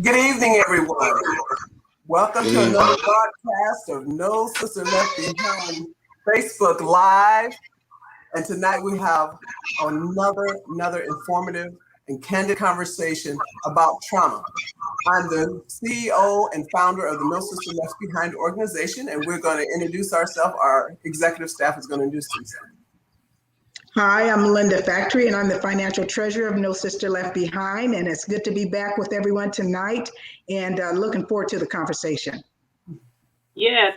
Good evening, everyone. Welcome to another broadcast of No Sister Left Behind Facebook Live. And tonight we have another informative and candid conversation about trauma. I'm the CEO and founder of the No Sister Left Behind organization, and we're going to introduce ourselves. Our executive staff is going to introduce themselves. Hi, I'm Linda Factory, and I'm the financial treasurer of No Sister Left Behind. And it's good to be back with everyone tonight and looking forward to the conversation. Yes.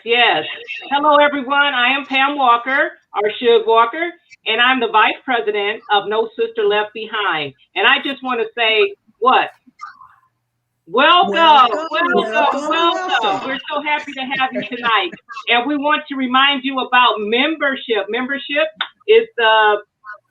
Hello, everyone. I am Pam Walker, or Shug Walker, and I'm the vice president of No Sister Left Behind. And I just want to say, Welcome. We're so happy to have you tonight. And we want to remind you about membership. Membership is the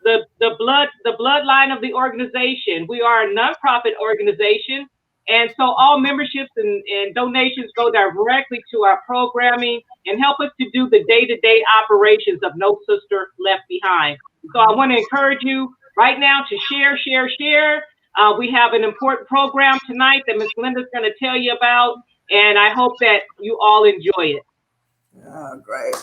bloodline of the organization. We are a nonprofit organization. And so all memberships and donations go directly to our programming and help us to do the day-to-day operations of No Sister Left Behind. So I want to encourage you right now to share. We have an important program tonight that Ms. Linda's going to tell you about, and I hope that you all enjoy it. Yeah, great.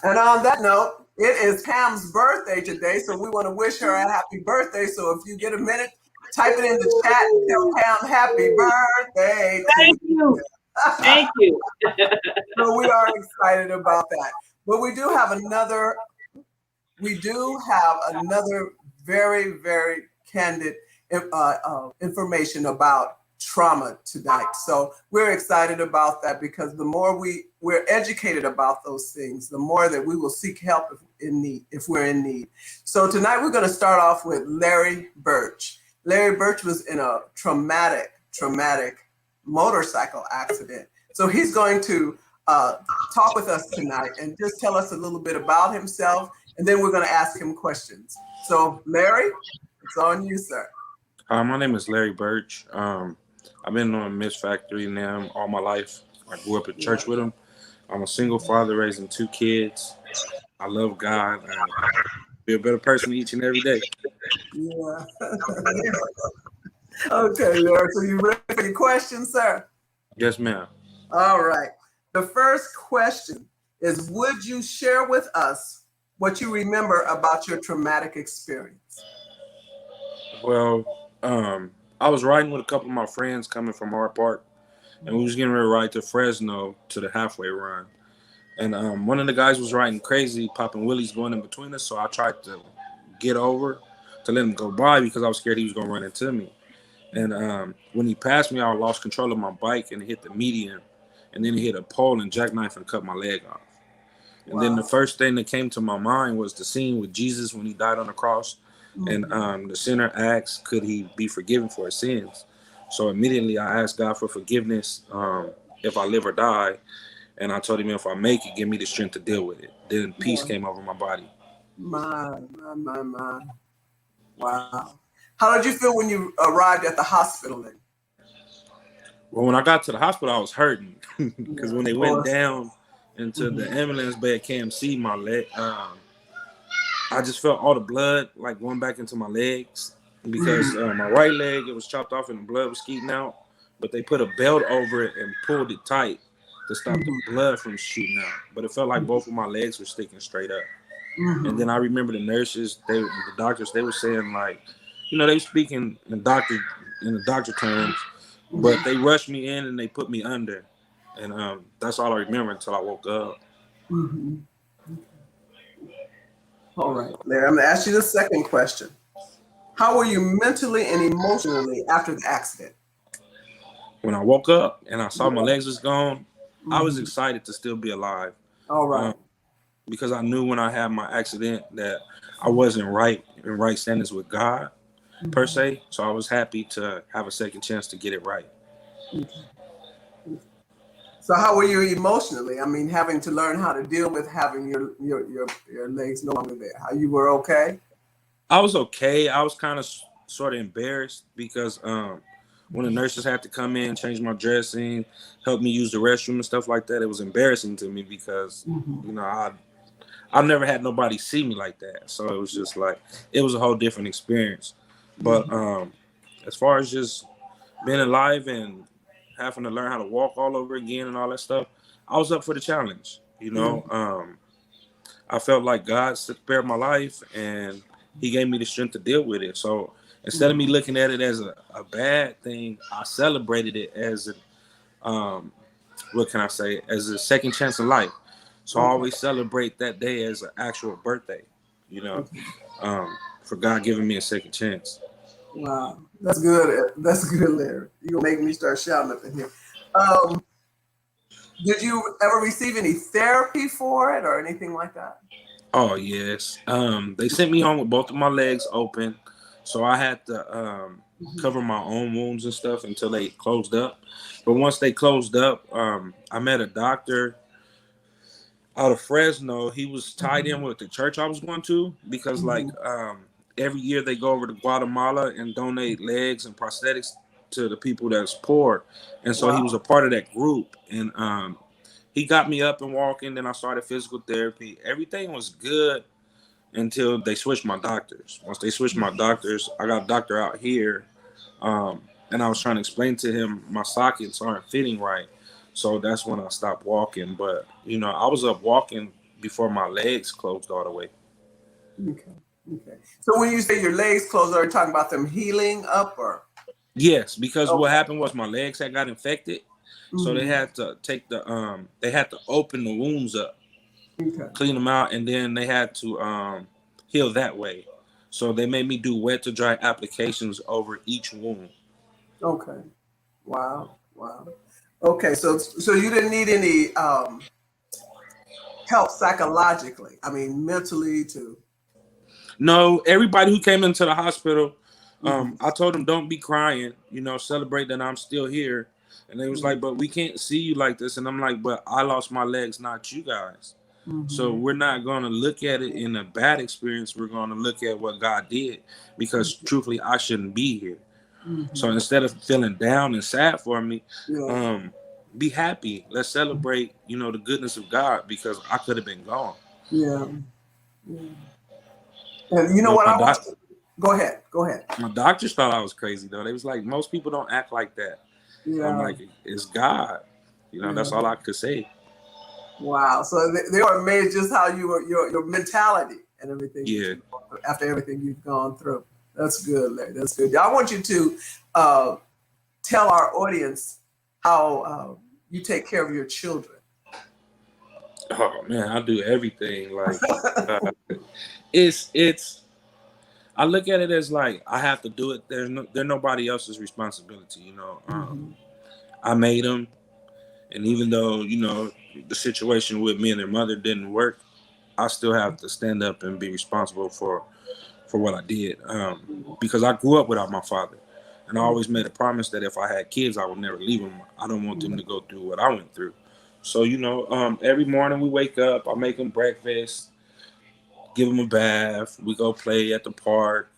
And on that note, it is Pam's birthday today, so we want to wish her a happy birthday. So if you get a minute, type it in the chat and tell Pam happy birthday. Thank you. Thank you. So we are excited about that. But we do have another very, very candid information about trauma tonight. So we're excited about that because the more we're educated about those things, the more that we will seek help if we're in need. So tonight we're going to start off with Larry Birch. Larry Birch was in a traumatic motorcycle accident. So he's going to talk with us tonight and just tell us a little bit about himself, and then we're going to ask him questions. So Larry, it's on you, sir. My name is Larry Birch. I've been on Miss Factory now all my life. I grew up at church with him. I'm a single father raising 2 kids. I love God. I be a better person each and every day. Yeah. Okay, Larry. So you ready for your questions, sir? Yes, ma'am. All right. The first question is, would you share with us what you remember about your traumatic experience? Well, I was riding with a couple of my friends coming from our park, and we was getting ready to ride to Fresno to the halfway run. And one of the guys was riding crazy, popping wheelies going in between us, so I tried to get over to let him go by because I was scared he was going to run into me. And when he passed me, I lost control of my bike and hit the median, and then he hit a pole and jackknifed and cut my leg off. And then the first thing that came to my mind was the scene with Jesus when he died on the cross. And the sinner asked, could he be forgiven for his sins? So immediately I asked God for forgiveness if I live or die. And I told him, if I make it, give me the strength to deal with it. Then peace came over my body. My. Wow. How did you feel when you arrived at the hospital then? Well, when I got to the hospital, I was hurting. Because when they went down into the ambulance bay at KMC, my leg, I just felt all the blood like going back into my legs because my right leg, it was chopped off and the blood was skeeting out, but they put a belt over it and pulled it tight to stop the blood from shooting out. But it felt like both of my legs were sticking straight up. And then I remember the nurses, the doctors, they were saying like, they were speaking in the doctor terms, but they rushed me in and they put me under. And that's all I remember until I woke up. All right, Larry, I'm going to ask you the second question. How were you mentally and emotionally after the accident? When I woke up and I saw my legs was gone, I was excited to still be alive. All right. Because I knew when I had my accident that I wasn't in right standings with God, per se. So I was happy to have a second chance to get it right. So how were you emotionally? I mean, having to learn how to deal with having your legs no longer there. How you were okay? I was okay. I was kind of sort of embarrassed because when the nurses had to come in, change my dressing, help me use the restroom and stuff like that, it was embarrassing to me because I've never had nobody see me like that. So it was just like, it was a whole different experience. But as far as just being alive and having to learn how to walk all over again and all that stuff, I was up for the challenge. I felt like God spared my life and He gave me the strength to deal with it. So instead of me looking at it as a bad thing, I celebrated it as what can I say, as a second chance in life. So I always celebrate that day as an actual birthday, for God giving me a second chance. Wow, that's good. That's good, Larry. You're gonna make me start shouting up in here. Um, did you ever receive any therapy for it or anything like that? Oh yes. They sent me home with both of my legs open, so I had to cover my own wounds and stuff until they closed up. But once they closed up, I met a doctor out of Fresno. He was tied in with the church I was going to because every year they go over to Guatemala and donate legs and prosthetics to the people that's poor. And so he was a part of that group. And he got me up and walking. Then I started physical therapy. Everything was good until they switched my doctors. Once they switched my doctors, I got a doctor out here. And I was trying to explain to him my sockets aren't fitting right. So that's when I stopped walking. But, I was up walking before my legs closed all the way. Okay. Okay. So when you say your legs closed, are you talking about them healing up or? Yes, because what happened was my legs had got infected. So they had to take they had to open the wounds up, clean them out, and then they had to heal that way. So they made me do wet to dry applications over each wound. Okay. Wow. Wow. Okay. So you didn't need any help psychologically. I mean, mentally too. No, everybody who came into the hospital, I told them don't be crying. Celebrate that I'm still here. And they was like, but we can't see you like this. And I'm like, but I lost my legs, not you guys. So we're not going to look at it in a bad experience. We're going to look at what God did because truthfully, I shouldn't be here. So instead of feeling down and sad for me, be happy. Let's celebrate, the goodness of God because I could have been gone. Yeah. Yeah. And you know what I want to go ahead. Go ahead. My doctors thought I was crazy though. They was like, most people don't act like that. Yeah. I'm like, it's God. That's all I could say. Wow. So they are amazed just how you were your mentality and everything. Yeah. After everything you've gone through. That's good, Larry. That's good. I want you to tell our audience how you take care of your children. Oh man, I do everything. Like it's. I look at it as like I have to do it. They're nobody else's responsibility. I made them, and even though the situation with me and their mother didn't work, I still have to stand up and be responsible for what I did. Because I grew up without my father, and I always made a promise that if I had kids, I would never leave them. I don't want them to go through what I went through. So every morning we wake up, I make them breakfast, give them a bath, we go play at the park.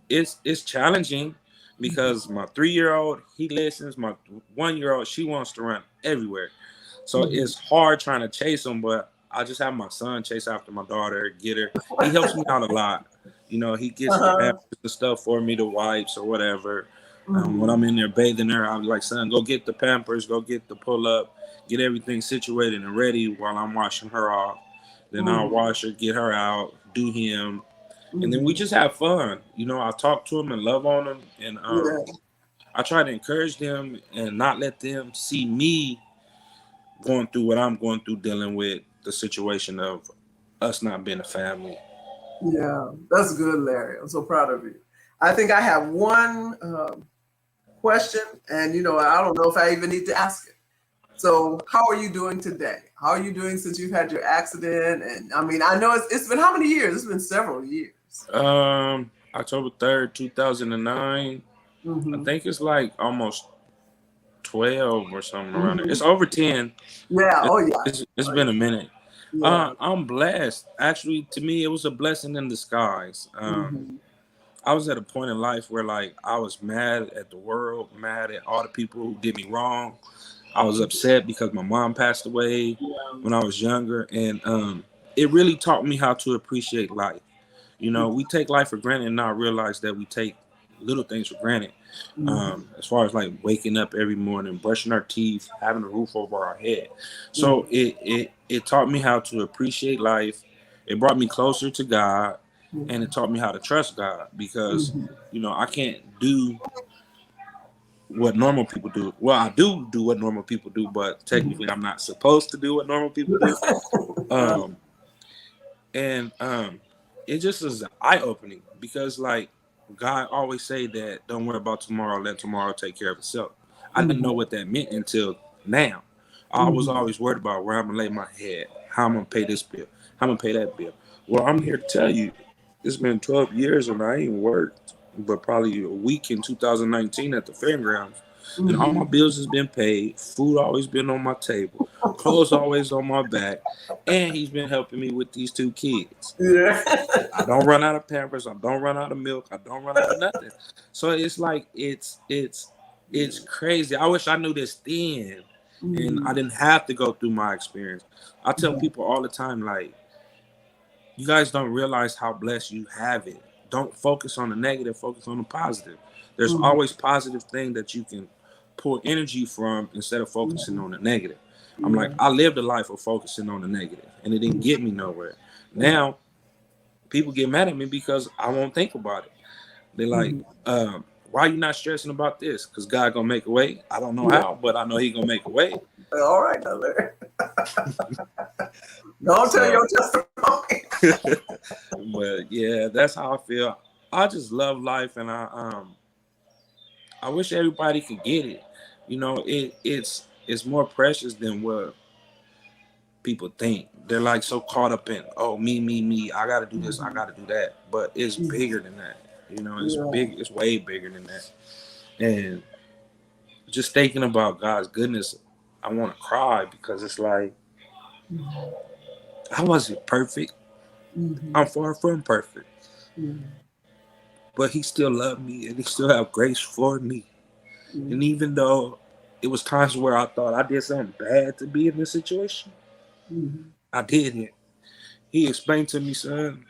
It's challenging because my 3-year-old, he listens. My 1-year-old, she wants to run everywhere. So it's hard trying to chase them, but I just have my son chase after my daughter, get her. He helps me out a lot. He gets the pampers and stuff for me, the wipes or whatever. When I'm in there bathing her, I'll be like, son, go get the pampers, go get the pull-up, get everything situated and ready while I'm washing her off. Then I'll wash her, get her out, do him. And then we just have fun. I talk to them and love on them. And I try to encourage them and not let them see me going through what I'm going through, dealing with the situation of us not being a family. Yeah, that's good, Larry. I'm so proud of you. I think I have one question, and I don't know if I even need to ask it. So, how are you doing today? How are you doing since you've had your accident? And I mean, I know it's been how many years? It's been several years. October 3rd, 2009. I think it's like almost 12 or something around there. It's over 10. Yeah. It's been a minute. Yeah. I'm blessed. Actually, to me, it was a blessing in disguise. I was at a point in life where like I was mad at the world, mad at all the people who did me wrong. I was upset because my mom passed away when I was younger, and it really taught me how to appreciate life. We take life for granted and not realize that we take little things for granted. As far as like waking up every morning, brushing our teeth, having a roof over our head. So it taught me how to appreciate life. It brought me closer to God, and it taught me how to trust God because I can't do what normal people do. Well, I do what normal people do, but technically I'm not supposed to do what normal people do. And it just is eye opening because like God always say that don't worry about tomorrow, let tomorrow take care of itself. I didn't know what that meant until now. I was always worried about where I'm gonna lay my head, how I'm gonna pay this bill, how I'm gonna pay that bill. Well, I'm here to tell you, it's been 12 years and I ain't worked, but probably a week in 2019 at the fairgrounds. And all my bills has been paid, food always been on my table, clothes always on my back, and he's been helping me with these 2 kids. Yeah. I don't run out of Pampers, I don't run out of milk, I don't run out of nothing. So it's like it's crazy. I wish I knew this then and I didn't have to go through my experience. I tell people all the time, like, you guys don't realize how blessed you have it. Don't focus on the negative, focus on the positive. There's always positive thing that you can pull energy from instead of focusing on the negative. I'm like, I lived a life of focusing on the negative and it didn't get me nowhere. Now, people get mad at me because I won't think about it. They're like, why are you not stressing about this? Because God gonna make a way. I don't know how, but I know he gonna make a way. All right, now, Larry. Don't tell your testimony. But yeah, that's how I feel. I just love life, and I wish everybody could get it. It's more precious than what people think. They're like so caught up in, oh, me. I gotta do this, I gotta do that. But it's bigger than that. It's big. It's way bigger than that. And just thinking about God's goodness, I want to cry because it's like I wasn't perfect. I'm far from perfect. But he still loved me and he still have grace for me. And even though it was times where I thought I did something bad to be in this situation, I didn't. He explained to me, son,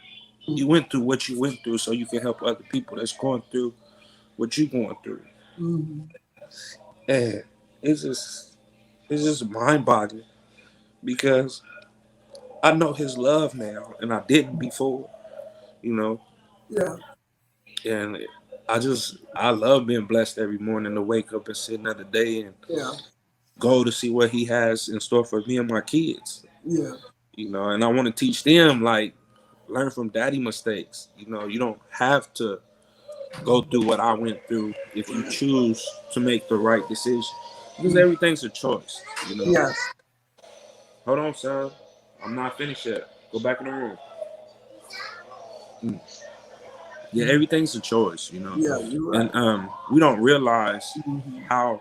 you went through what you went through so you can help other people that's going through what you're going through. And it's just mind-boggling because I know his love now and I didn't before, Yeah. And I love being blessed every morning to wake up and see another day and go to see what he has in store for me and my kids. Yeah. And I want to teach them, like, learn from daddy mistakes. You don't have to go through what I went through if you choose to make the right decision. Because everything's a choice, Yes. Hold on, son. I'm not finished yet. Go back in the room. Yeah, everything's a choice, Yeah, you're right. And we don't realize how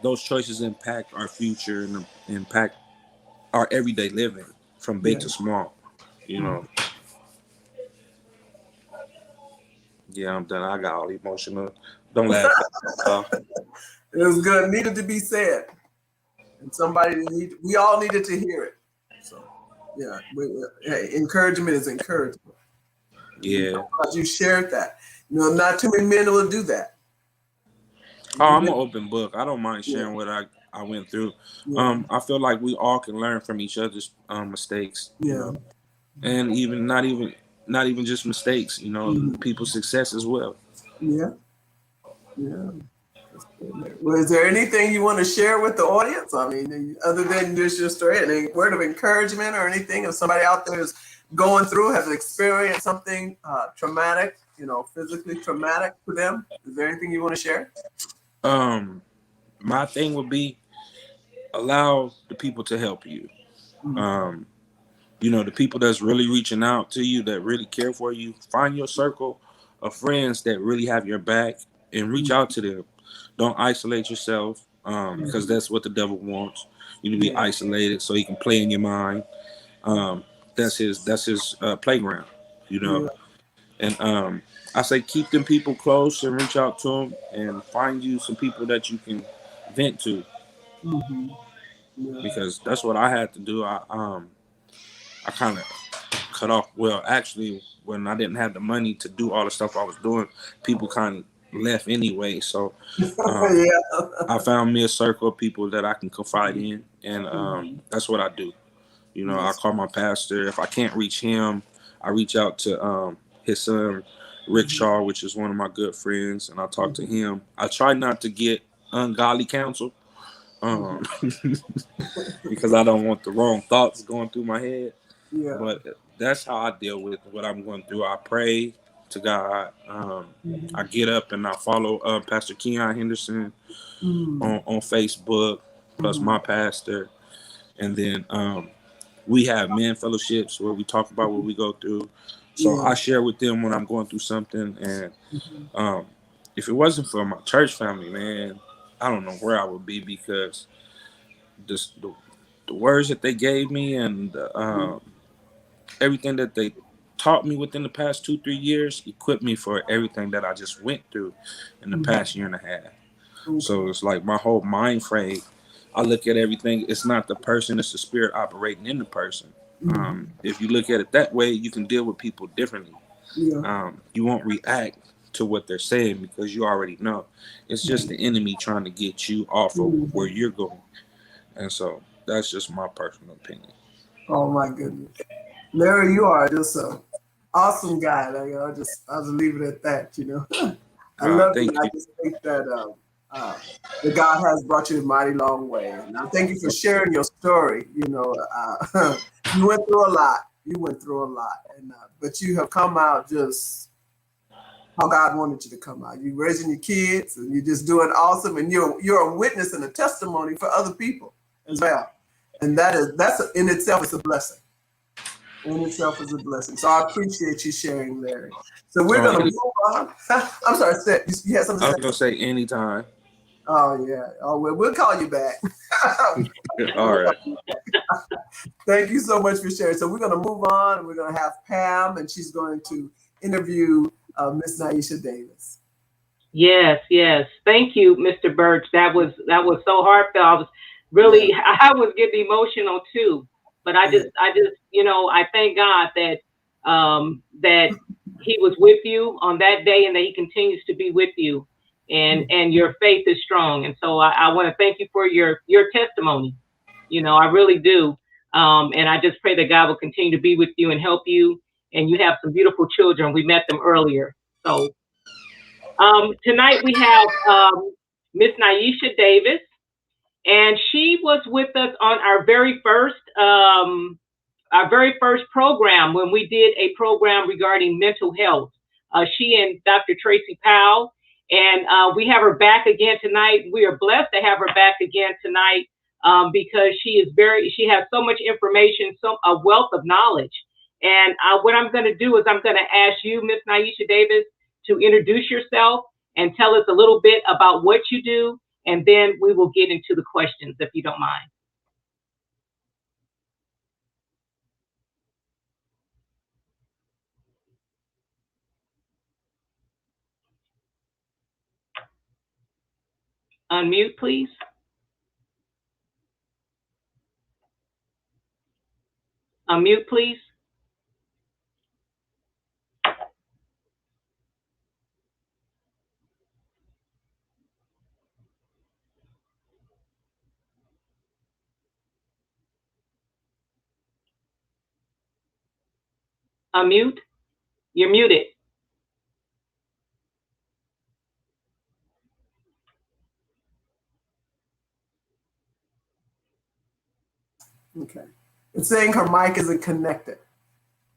those choices impact our future and impact our everyday living from big to small, Yeah, I'm done. I got all emotional. Don't laugh. It was good. Needed to be said. And we all needed to hear it. So, yeah. Hey, encouragement is encouragement. Yeah. You shared that. Not too many men will do that. Oh, I'm an open book. I don't mind sharing what I went through. I feel like we all can learn from each other's mistakes. And even not even just mistakes. People's success as well. Yeah. Well, is there anything you want to share with the audience? I mean, other than just your story, any word of encouragement or anything? If somebody out there is going through, has experienced something traumatic, physically traumatic for them, is there anything you want to share? My thing would be allow the people to help you. The people that's really reaching out to you, that really care for you, find your circle of friends that really have your back and reach out to them. Don't isolate yourself because that's what the devil wants. You to be isolated so he can play in your mind. That's his playground, And I say keep them people close and reach out to them and find you some people that you can vent to. Because that's what I had to do. I kind of cut off. Well, actually, when I didn't have the money to do all the stuff I was doing, people kind of left anyway. So Yeah. I found me a circle of people that I can confide in, and that's what I do. You know, I call my pastor. If I can't reach him, I reach out to his son, Rick Shaw, which is one of my good friends, and I talk to him. I try not to get ungodly counsel because I don't want the wrong thoughts going through my head. Yeah. But that's how I deal with what I'm going through. I pray to God. I get up and I follow Pastor Keon Henderson on Facebook, plus my pastor. And then we have men fellowships where we talk about what we go through. So I share with them when I'm going through something. And if it wasn't for my church family, man, I don't know where I would be, because just the words that they gave me and everything that they taught me within the past 2-3 years equipped me for everything that I just went through in the past year and a half. So it's like my whole mind frame, I look at everything, it's not the person, it's the spirit operating in the person. If you look at it that way, you can deal with people differently. You won't react to what they're saying because you already know. It's just the enemy trying to get you off of where you're going. And so that's just my personal opinion. Oh my goodness. Larry, you are just an awesome guy. Like, I'll just leave it at that, you know. I love you. Thank I you. just think that that God has brought you a mighty long way. And I thank you for sharing your story. You know, you went through a lot. You went through a lot. And but you have come out just how God wanted you to come out. You're raising your kids and you're just doing awesome. And you're a witness and a testimony for other people as well. And that's in itself is a blessing. In itself is a blessing. So I appreciate you sharing, Larry. So we're going to move on. I'm sorry, Seth, you had something I to was say? going to say anytime. Oh, yeah. Oh, well, we'll call you back. All right. Thank you so much for sharing. So we're going to move on. We're going to have Pam, and she's going to interview Miss Naisha Davis. Yes, yes. Thank you, Mr. Birch. That was so heartfelt. I was really, I was getting emotional too. But I just, you know, I thank God that that He was with you on that day, and that He continues to be with you, and your faith is strong. And so I want to thank you for your testimony. You know, I really do. And I just pray that God will continue to be with you and help you. And you have some beautiful children. We met them earlier. So tonight we have Miss Naisha Davis, and she was with us on our very first program when we did a program regarding mental health. She and Dr. Tracy Powell, and we have her back again tonight. We are blessed to have her back again tonight because she has so much information, a wealth of knowledge. And what I'm going to do is I'm going to ask you, Miss Naisha Davis, to introduce yourself and tell us a little bit about what you do, and then we will get into the questions, if you don't mind. Unmute, please. Unmute, please. Unmute. You're muted. Okay. It's saying her mic isn't connected.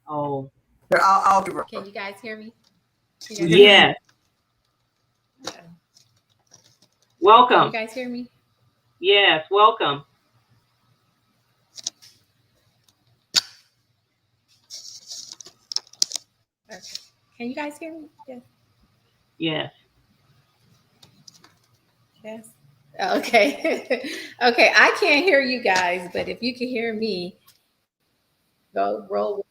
Oh. Here, I'll give her. Can you guys hear me? Yes. Okay. Welcome. Can you guys hear me? Yes, welcome. Okay. Can you guys hear me? Yes. Yes. Yes. Okay. Okay. I can't hear you guys, but if you can hear me, go roll.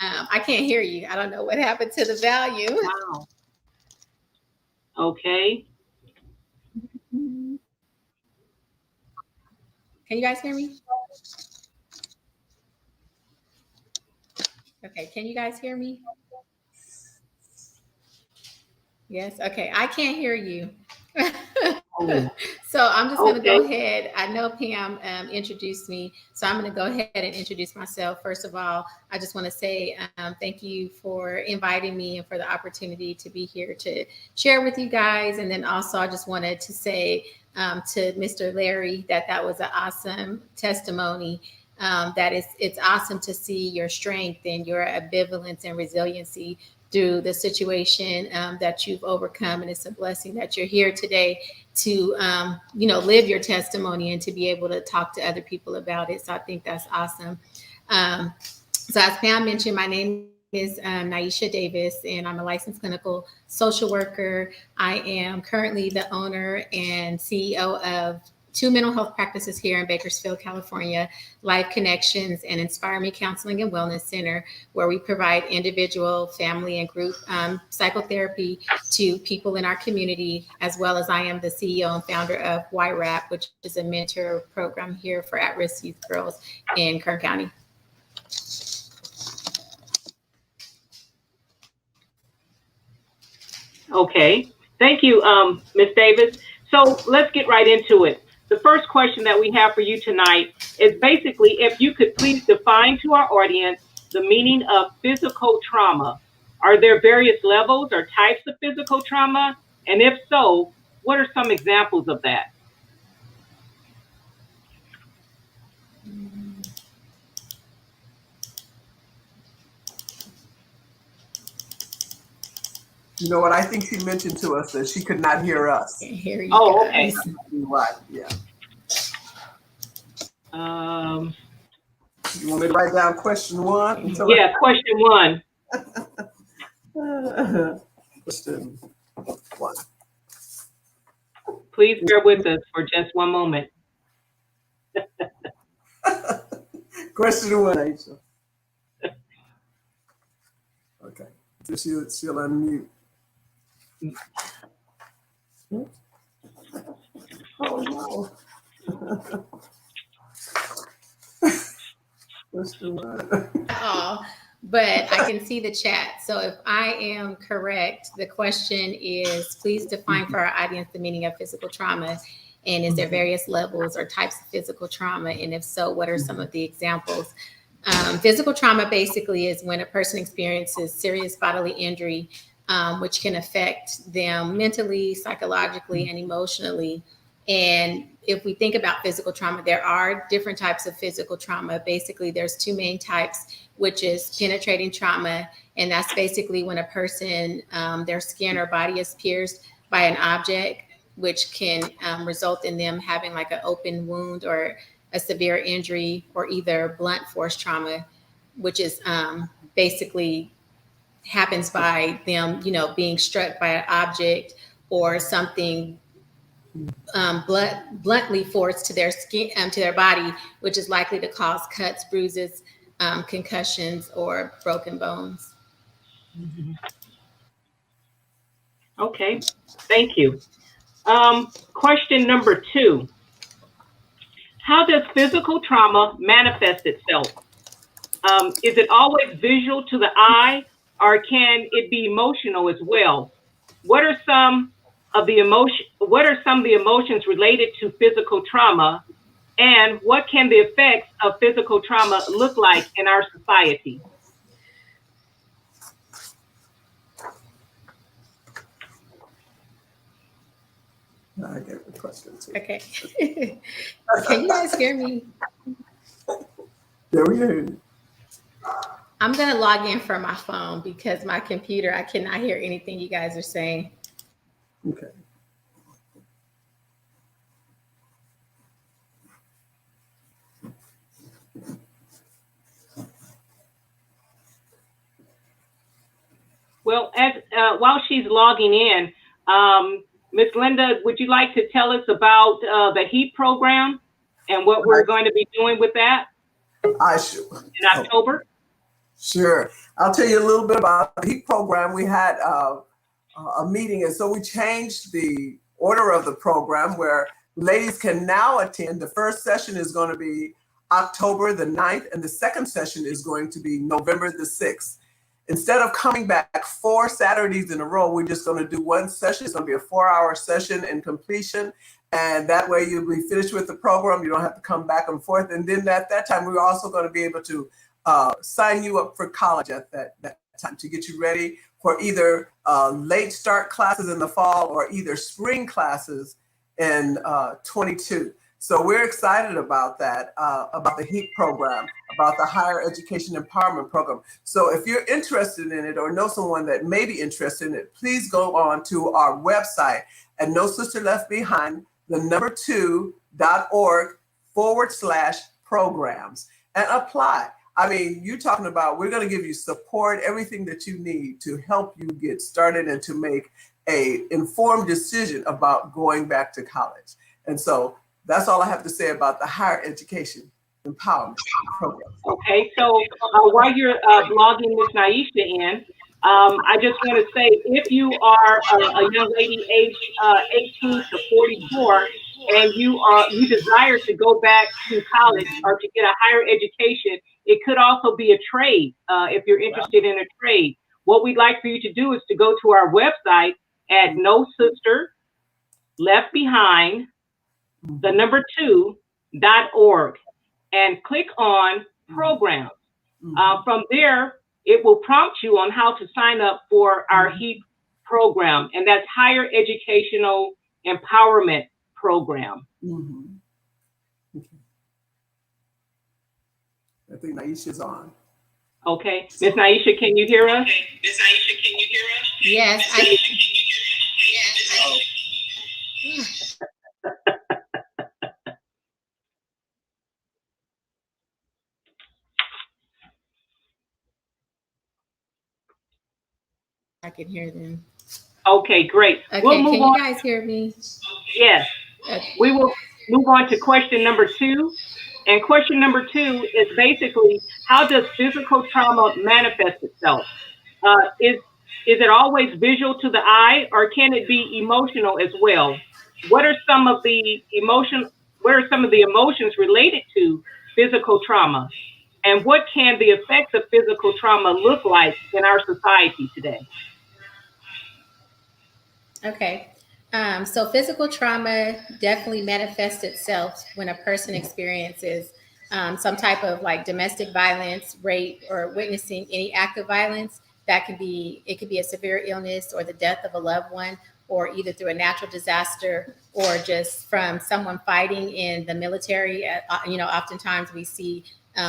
I can't hear you. I don't know what happened to the volume. Wow. Okay. Can you guys hear me? Okay. Can you guys hear me? Yes. Okay. I can't hear you. Oh, So I'm just going to Okay. go ahead. I know Pam introduced me, so I'm going to go ahead and introduce myself. First of all, I just want to say thank you for inviting me and for the opportunity to be here to share with you guys. And then also, I just wanted to say to Mr. Larry that was an awesome testimony. It's awesome to see your strength and your ambivalence and resiliency through the situation that you've overcome, and it's a blessing that you're here today to live your testimony and to be able to talk to other people about it. So I think that's awesome. So as Pam mentioned, my name is Naisha Davis, and I'm a licensed clinical social worker. I am currently the owner and CEO of two mental health practices here in Bakersfield, California, Life Connections and Inspire Me Counseling and Wellness Center, where we provide individual, family, and group psychotherapy to people in our community, as well as I am the CEO and founder of YRAP, which is a mentor program here for at-risk youth girls in Kern County. Okay. Thank you, Ms. Davis. So let's get right into it. The first question that we have for you tonight is basically if you could please define to our audience the meaning of physical trauma. Are there various levels or types of physical trauma? And if so, what are some examples of that? you know what? I think she mentioned to us that she could not hear us. Can't hear you Oh, guys. okay. Right, yeah. You want me to write down question one? Yeah, question one. Question one. Please bear with us for just one moment. Question one, Aisha. Okay. She'll unmute. Oh no. Question one. Oh, but I can see the chat. So if I am correct, the question is, please define for our audience the meaning of physical trauma. And is there various levels or types of physical trauma? And if so, what are some of the examples? Physical trauma basically is when a person experiences serious bodily injury, which can affect them mentally, psychologically, and emotionally. And if we think about physical trauma, there are different types of physical trauma. Basically, there's two main types, which is penetrating trauma. And that's basically when a person, their skin or body is pierced by an object, which can result in them having like an open wound or a severe injury, or either blunt force trauma, which is basically happens by them, being struck by an object or something bluntly forced to their skin, to their body, which is likely to cause cuts, bruises, concussions, or broken bones. Okay, thank you. Question number two. How does physical trauma manifest itself? Is it always visual to the eye, or can it be emotional as well? What are some of the emotions related to physical trauma, and what can the effects of physical trauma look like in our society? I get the question too. Okay. Can you guys hear me? Yeah, we hear you. I'm going to log in from my phone because my computer, I cannot hear anything you guys are saying. Okay. Well, while she's logging in, Ms. Linda, would you like to tell us about the HEAT program and what we're going to be doing with that In October? Sure. I'll tell you a little bit about the HEAT program. We had a meeting, and so we changed the order of the program where ladies can now attend. The first session is going to be October the 9th, and the second session is going to be November the 6th. instead of coming back 4 Saturdays in a row, we're just going to do one session. It's going to be a 4-hour session in completion. And that way you'll be finished with the program. You don't have to come back and forth. And then at that time, we're also going to be able to sign you up for college at that time to get you ready for either late start classes in the fall or either spring classes in 22. So we're excited about that, about the HEAP program, about the Higher Education Empowerment Program. So if you're interested in it or know someone that may be interested in it, please go on to our website at No Sister Left Behind, the number 2.org/programs and apply. I mean, you're talking about, we're going to give you support, everything that you need to help you get started and to make a informed decision about going back to college. And so that's all I have to say about the Higher Education Empowerment Program. Okay, so while you're logging Ms. Naisha in, I just want to say, if you are a young lady aged 18 to 44, and you desire to go back to college or to get a higher education, it could also be a trade if you're interested in a trade. What we'd like for you to do is to go to our website at No Sister Left Behind, the number 2.org, and click on programs. From there, it will prompt you on how to sign up for our HEAP program, and that's Higher Educational Empowerment Program. Okay. I think Naisha's on. Okay, Ms. Naisha, can you hear us? Yes, I can hear them. Okay, great. Okay, We'll move can on. you guys hear me? Yes. Okay. We will move on to question number 2. And question number 2 is basically, how does physical trauma manifest itself? Is it always visual to the eye, or can it be emotional as well? What are some of the emotions related to physical trauma? And what can the effects of physical trauma look like in our society today? Okay. So physical trauma definitely manifests itself when a person experiences some type of like domestic violence, rape, or witnessing any act of violence. It could be a severe illness or the death of a loved one, or either through a natural disaster or just from someone fighting in the military. Oftentimes we see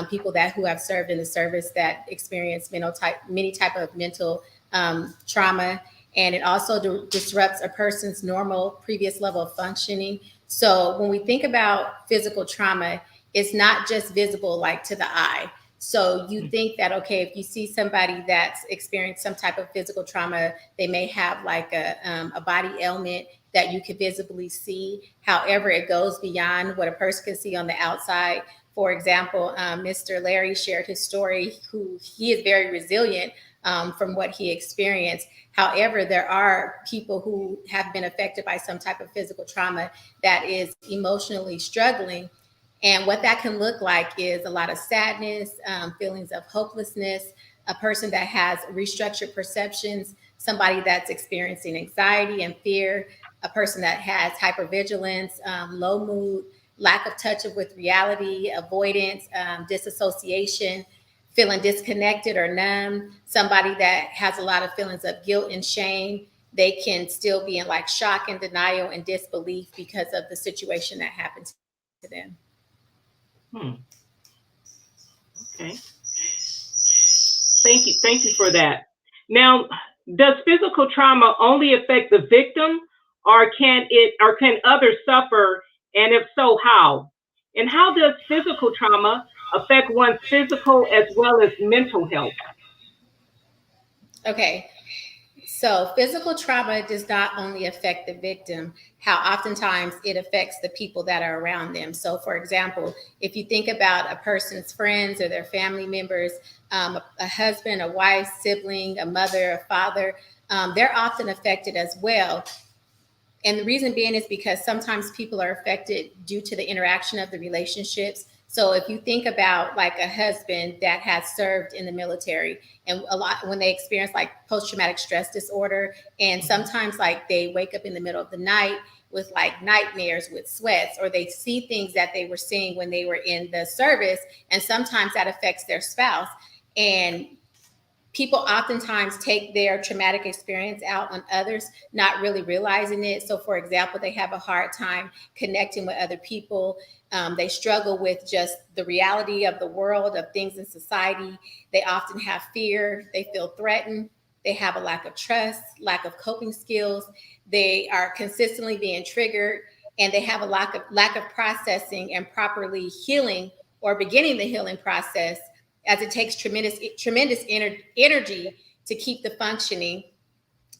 people who have served in the service that experience many type of mental trauma. And it also disrupts a person's normal previous level of functioning. So when we think about physical trauma, it's not just visible like to the eye. So you think that, okay, if you see somebody that's experienced some type of physical trauma, they may have like a body ailment that you can visibly see. However, it goes beyond what a person can see on the outside. For example, Mr. Larry shared his story, he is very resilient from what he experienced. However, there are people who have been affected by some type of physical trauma that is emotionally struggling. And what that can look like is a lot of sadness, feelings of hopelessness, a person that has restructured perceptions, somebody that's experiencing anxiety and fear, a person that has hypervigilance, low mood, lack of touch with reality, avoidance, disassociation, feeling disconnected or numb, somebody that has a lot of feelings of guilt and shame. They can still be in like shock and denial and disbelief because of the situation that happened to them. Okay. Thank you for that. Now, does physical trauma only affect the victim, or can others suffer? And if so, how? And how does physical trauma affect one's physical as well as mental health? Okay. So physical trauma does not only affect the victim, how oftentimes it affects the people that are around them. So for example, if you think about a person's friends or their family members, a husband, a wife, sibling, a mother, a father, they're often affected as well. And the reason being is because sometimes people are affected due to the interaction of the relationships. So if you think about like a husband that has served in the military, and a lot when they experience like post-traumatic stress disorder, and sometimes like they wake up in the middle of the night with like nightmares, with sweats, or they see things that they were seeing when they were in the service, and sometimes that affects their spouse. And people oftentimes take their traumatic experience out on others, not really realizing it. So, for example, they have a hard time connecting with other people. They struggle with just the reality of the world, of things in society. They often have fear. They feel threatened. They have a lack of trust, lack of coping skills. They are consistently being triggered, and they have a lack of processing and properly healing or beginning the healing process, as it takes tremendous energy to keep the functioning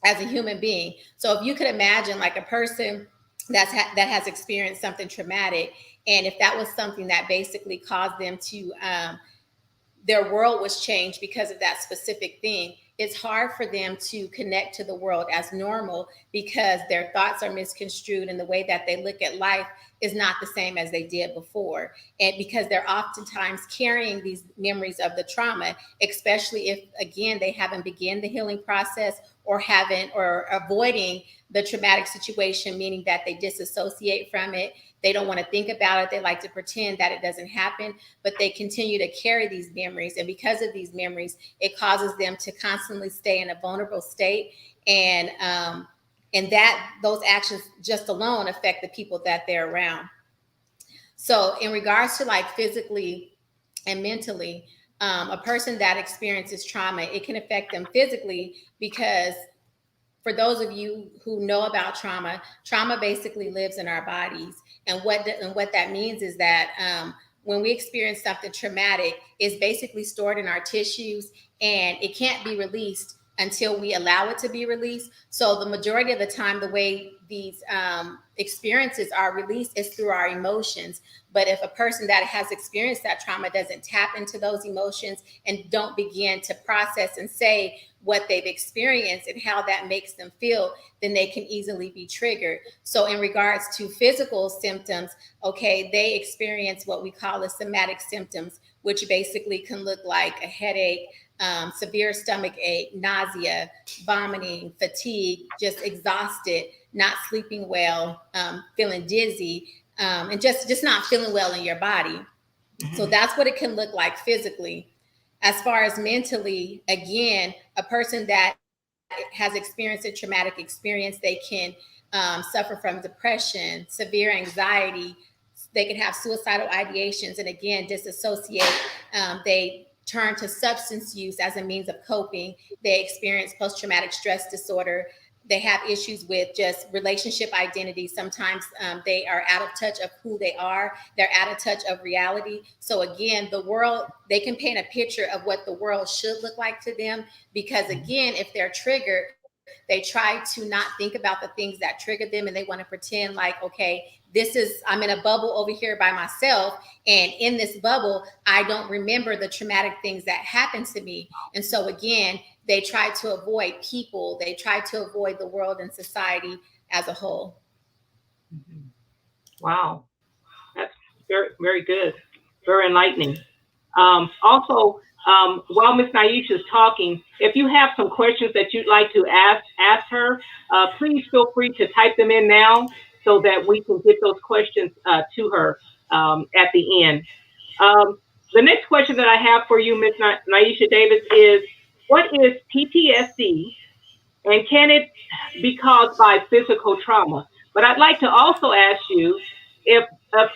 as a human being. So if you could imagine like a person that has experienced something traumatic, and if that was something that basically caused them to their world was changed because of that specific thing, it's hard for them to connect to the world as normal, because their thoughts are misconstrued and the way that they look at life is not the same as they did before. And because they're oftentimes carrying these memories of the trauma, especially if, again, they haven't begun the healing process, or avoiding the traumatic situation, meaning that they disassociate from it. They don't want to think about it. They like to pretend that it doesn't happen, but they continue to carry these memories. And because of these memories, it causes them to constantly stay in a vulnerable state. And that those actions just alone affect the people that they're around. So in regards to like physically and mentally, a person that experiences trauma, it can affect them physically, because for those of you who know about trauma, trauma basically lives in our bodies. And what that means is that when we experience something traumatic, it's basically stored in our tissues, and it can't be released until we allow it to be released. So the majority of the time, the way these experiences are released is through our emotions. But if a person that has experienced that trauma doesn't tap into those emotions and don't begin to process and say what they've experienced and how that makes them feel, then they can easily be triggered. So in regards to physical symptoms, okay, they experience what we call the somatic symptoms, which basically can look like a headache, severe stomach ache, nausea, vomiting, fatigue, just exhausted, not sleeping well, feeling dizzy, and just not feeling well in your body. Mm-hmm. So that's what it can look like physically. As far as mentally, again, a person that has experienced a traumatic experience, they can suffer from depression, severe anxiety. They can have suicidal ideations, and again, disassociate. They turn to substance use as a means of coping. They experience post-traumatic stress disorder. They have issues with just relationship identity. Sometimes they are out of touch of who they are. They're out of touch of reality. So again, the world, they can paint a picture of what the world should look like to them, because again, if they're triggered, they try to not think about the things that triggered them, and they want to pretend like, okay, I'm in a bubble over here by myself, and in this bubble, I don't remember the traumatic things that happened to me. And so again, they try to avoid people. They try to avoid the world and society as a whole. Wow. That's very, very good. Very enlightening. Also, while Ms. Naisha is talking, if you have some questions that you'd like to ask her, please feel free to type them in now so that we can get those questions to her at the end. The next question that I have for you, Ms. Naisha Davis, is what is PTSD, and can it be caused by physical trauma? But I'd like to also ask you if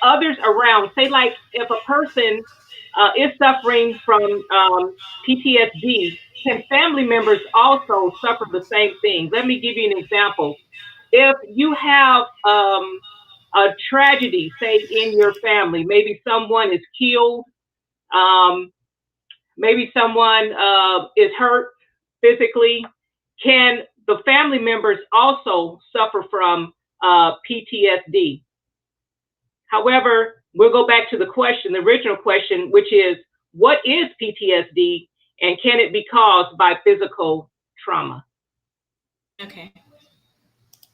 others around, say like if a person is suffering from PTSD, can family members also suffer the same thing? Let me give you an example. If you have a tragedy, say in your family, maybe someone is killed, maybe someone is hurt physically, can the family members also suffer from PTSD? However, we'll go back to the question, the original question, which is, what is PTSD, and can it be caused by physical trauma?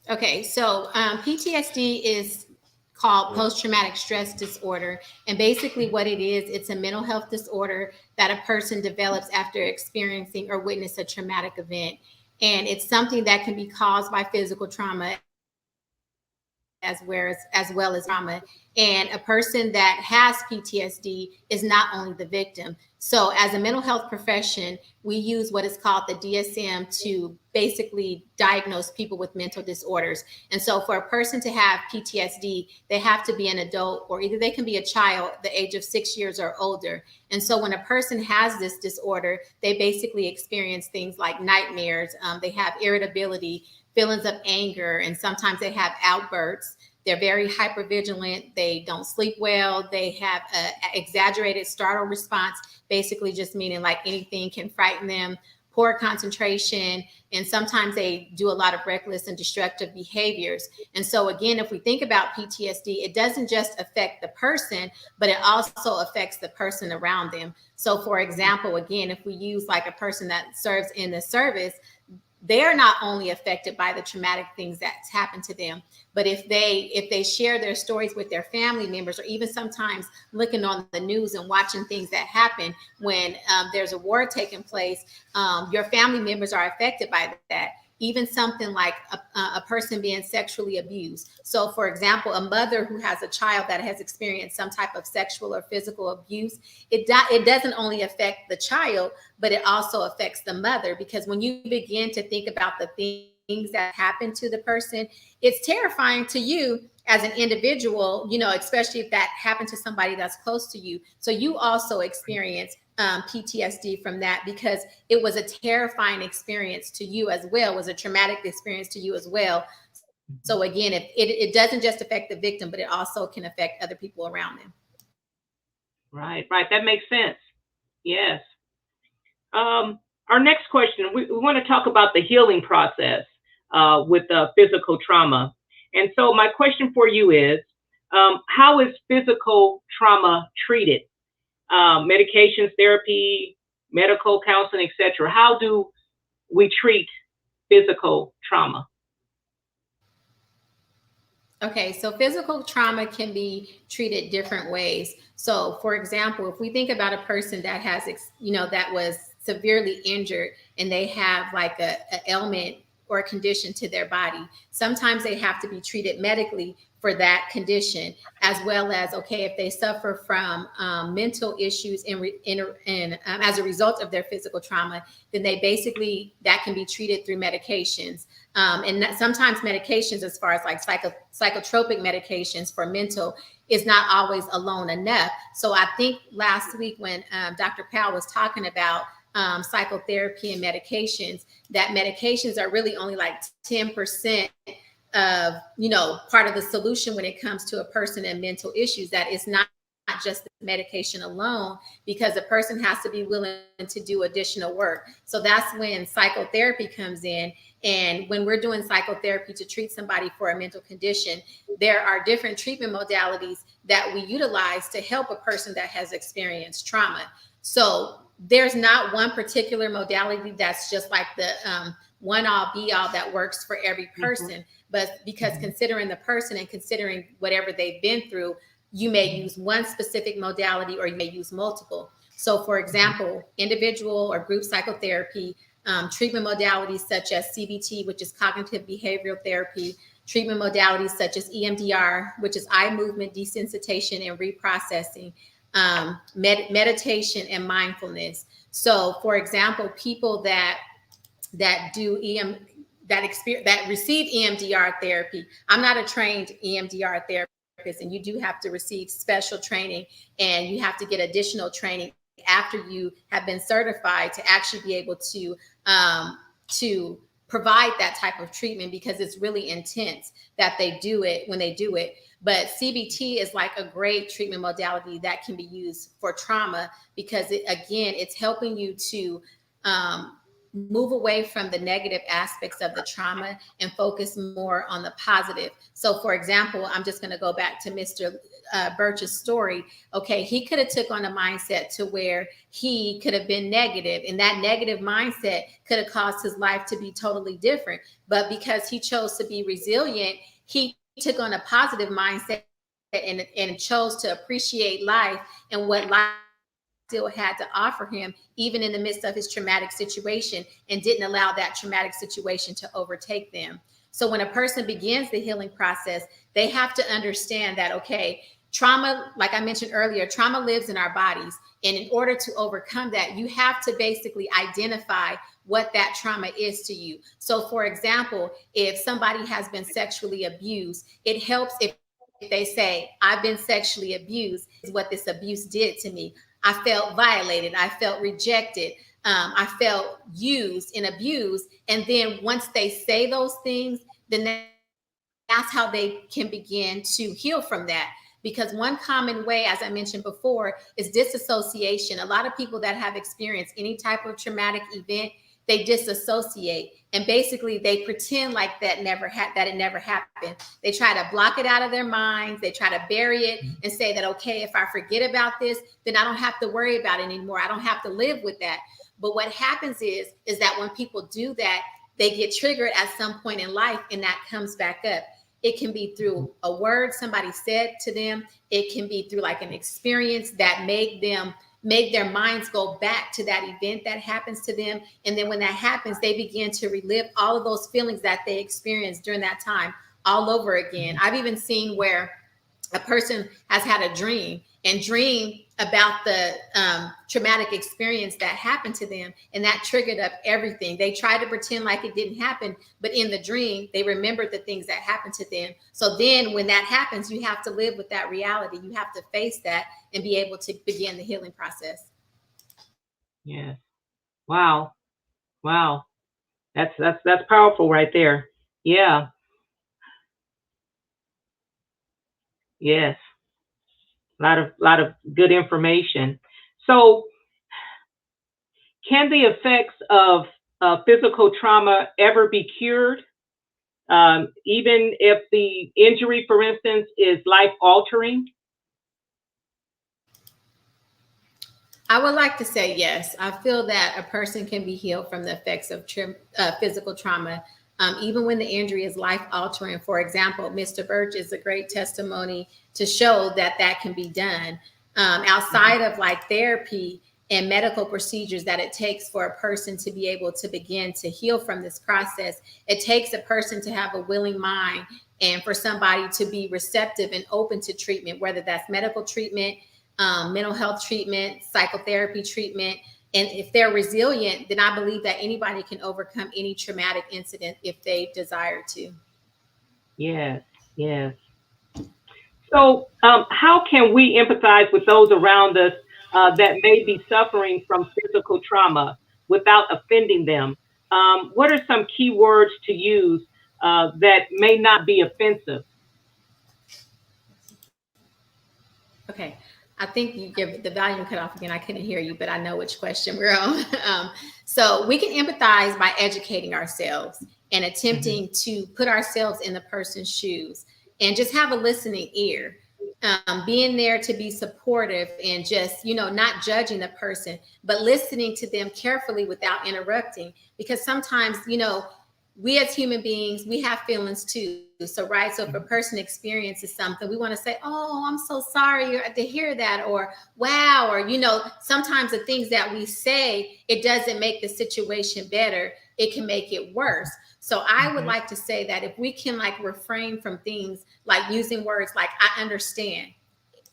Okay, so PTSD is called post-traumatic stress disorder. And basically what it is, it's a mental health disorder that a person develops after experiencing or witness a traumatic event. And it's something that can be caused by physical trauma as well as trauma. And a person that has PTSD is not only the victim. So as a mental health profession, we use what is called the DSM to basically diagnose people with mental disorders. And so for a person to have PTSD, they have to be an adult, or either they can be a child, the age of 6 years or older. And so when a person has this disorder, they basically experience things like nightmares, they have irritability, feelings of anger, and sometimes they have outbursts. They're very hypervigilant. They don't sleep well. They have an exaggerated startle response, basically just meaning like anything can frighten them, poor concentration, and sometimes they do a lot of reckless and destructive behaviors. And so again, if we think about PTSD, it doesn't just affect the person, but it also affects the person around them. So for example, again, if we use like a person that serves in the service, they're not only affected by the traumatic things that's happened to them, but if they share their stories with their family members, or even sometimes looking on the news and watching things that happen when there's a war taking place, your family members are affected by that. Even something like a person being sexually abused. So for example, a mother who has a child that has experienced some type of sexual or physical abuse, it doesn't only affect the child, but it also affects the mother, because when you begin to think about the things that happen to the person, it's terrifying to you as an individual, you know, especially if that happened to somebody that's close to you. So you also experience PTSD from that, because it was a terrifying experience to you as well, was a traumatic experience to you as well. So again, it doesn't just affect the victim, but it also can affect other people around them. Right. That makes sense. Yes. Our next question, we want to talk about the healing process with physical trauma. And so my question for you is, how is physical trauma treated? Medications, therapy, medical counseling, etc. How do we treat physical trauma? Okay, so physical trauma can be treated different ways. So for example, if we think about a person that has, that was severely injured and they have like a ailment or a condition to their body, sometimes they have to be treated medically for that condition, as well as, okay, if they suffer from mental issues as a result of their physical trauma, then that can be treated through medications. Sometimes medications, as far as like psychotropic medications for mental, is not always alone enough. So I think last week when Dr. Powell was talking about psychotherapy and medications, that medications are really only like 10% of, part of the solution when it comes to a person and mental issues. That is not just the medication alone, because the person has to be willing to do additional work. So that's when psychotherapy comes in. And when we're doing psychotherapy to treat somebody for a mental condition, there are different treatment modalities that we utilize to help a person that has experienced trauma. So there's not one particular modality that's just like the one all be all that works for every person. But because considering the person and considering whatever they've been through, you may use one specific modality or you may use multiple. So for example, individual or group psychotherapy, treatment modalities such as CBT, which is cognitive behavioral therapy, treatment modalities such as EMDR, which is eye movement desensitization and reprocessing, meditation and mindfulness. So for example, people that receive EMDR therapy, I'm not a trained EMDR therapist, and you do have to receive special training, and you have to get additional training after you have been certified to actually be able to provide that type of treatment, because it's really intense that they do it when they do it. But CBT is like a great treatment modality that can be used for trauma, because it's helping you to move away from the negative aspects of the trauma and focus more on the positive. So for example, I'm just going to go back to Mr. Birch's story. Okay, he could have took on a mindset to where he could have been negative, and that negative mindset could have caused his life to be totally different. But because he chose to be resilient, he took on a positive mindset, and chose to appreciate life and what life still had to offer him, even in the midst of his traumatic situation, and didn't allow that traumatic situation to overtake them. So when a person begins the healing process, they have to understand that, okay, trauma, like I mentioned earlier, trauma lives in our bodies. And in order to overcome that, you have to basically identify what that trauma is to you. So for example, if somebody has been sexually abused, it helps if they say, I've been sexually abused, is what this abuse did to me. I felt violated. I felt rejected. I felt used and abused. And then once they say those things, then that's how they can begin to heal from that. Because one common way, as I mentioned before, is disassociation. A lot of people that have experienced any type of traumatic event, they disassociate, and basically they pretend like that it never happened. They try to block it out of their minds. They try to bury it and say that, okay, if I forget about this, then I don't have to worry about it anymore. I don't have to live with that. But what happens is that when people do that, they get triggered at some point in life, and that comes back up. It can be through a word somebody said to them. It can be through like an experience that made their minds go back to that event that happens to them. And then when that happens, they begin to relive all of those feelings that they experienced during that time all over again. I've even seen where a person has had a dream and dream about the traumatic experience that happened to them, and that triggered up everything. They tried to pretend like it didn't happen, but in the dream, they remembered the things that happened to them. So then when that happens, you have to live with that reality. You have to face that and be able to begin the healing process. Yes. Wow. Wow. That's powerful right there. Yeah. Yes. Lot of good information. So, can the effects of physical trauma ever be cured? Even if the injury, for instance, is life altering? I would like to say yes. I feel that a person can be healed from the effects of physical trauma, even when the injury is life altering. For example, Mr. Birch is a great testimony to show that that can be done. Outside of like therapy and medical procedures that it takes for a person to be able to begin to heal from this process, it takes a person to have a willing mind and for somebody to be receptive and open to treatment, whether that's medical treatment, mental health treatment, psychotherapy treatment. And if they're resilient, then I believe that anybody can overcome any traumatic incident if they desire to. Yes, yes. So, how can we empathize with those around us that may be suffering from physical trauma without offending them? What are some key words to use that may not be offensive? Okay. I think you give the volume cut off again. I couldn't hear you, but I know which question we're on. So we can empathize by educating ourselves and attempting to put ourselves in the person's shoes and just have a listening ear. Being there to be supportive and just, not judging the person, but listening to them carefully without interrupting. Because sometimes, we as human beings, we have feelings too. So, right. So if a person experiences something, we want to say, oh, I'm so sorry to hear that, or wow, or, sometimes the things that we say, it doesn't make the situation better. It can make it worse. So I would like to say that if we can refrain from things like using words like, I understand.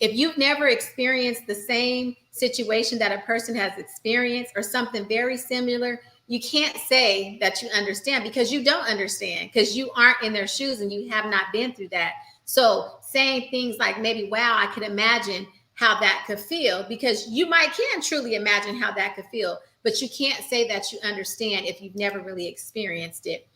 If you've never experienced the same situation that a person has experienced or something very similar, you can't say that you understand because you don't understand, because you aren't in their shoes and you have not been through that. So saying things like maybe, wow, I could imagine how that could feel, because you can truly imagine how that could feel, but you can't say that you understand if you've never really experienced it.